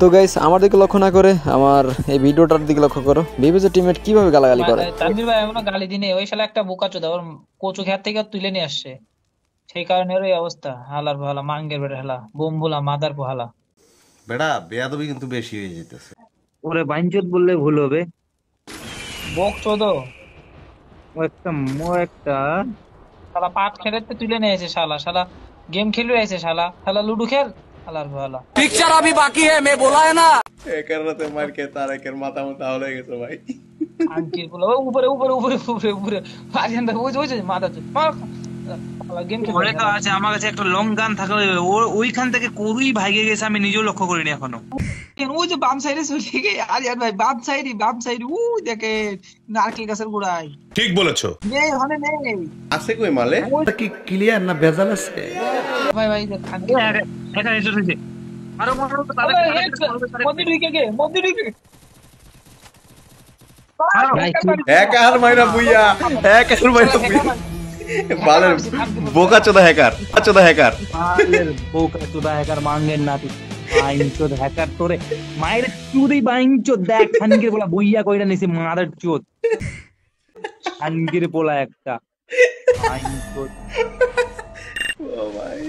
তো গাইস আমার দিকে লক্ষ্য না করে আমার এই ভিডিওটার দিকে লক্ষ্য করো, বিবেজের টিমমেট কিভাবে গালাগালি করে। তানভীর ভাই এমন গালি দিনে ওই শালা একটা বোকাচোদা ওর কচু ক্ষেত থেকে তুলে নিয়ে আসছে, সেই কারণে ওর এই অবস্থা। হালার ভালা মাঙ্গের বেড়ে হালা বোমবুলা মাদার পোহালা। বেটা বেয়াদবি কিন্তু বেশি হয়ে যেতেছে। ওরে বাইনচোদ বললে ভুল হবে। বক চোদো ও একটা একটা শালা পাট খেলাতে তুলে নিয়ে এসে শালা শালা গেম খেলে এসে শালা শালা লুডো খেল হালার ভালা। पिक्चर अभी बाकी है मैं बोला है ना। একের রাতে মার খেয়ে তার একের মাথা মাথা হলে গেছে ভাই। আঙ্কির বলে ও উপরে উপরে উপরে উপরে উপরে আজেন্ডা ওই ওই মাথা মার শালা গেম ওরে খেলে। তো আছে, আমার কাছে একটা লং গান থাকলে ওইখান থেকে কই ভাগে গেছে আমি নিজেও লক্ষ্য করিনি এখনো। ওই যে বাম সাইডে চলে গিয়ে আরিয়ান ভাই বাম সাইডে দেখে নারকেল গাছের গোড়ায়। ঠিক বলেছো। নেই ওখানে নেই আছে কই মালে? কি ক্লিয়ার না ভেজাল আছে? ভাই ভাই যে খানকে এখানে এসে রয়েছে। আরো মারো তো তাহলে মধ্যে ঢুকে গে মধ্যে ঢুকে হ্যাকার মাইরা বুইয়া, হ্যাকার মাইরা বুইয়া। বালের বোকাচোদা হ্যাকার, বোকাচোদা হ্যাকার। মালের বোকাচোদা হ্যাকার মাঙ্গের নাতি বাইনচোদ হ্যাকার তোরে মায়ের চুদি বাইনচোদ দেখ খানকির বলা বইয়া কইরা নিছি মাদার চোদ খানকির পোলা একটা বাইনচোদ। ও ভাই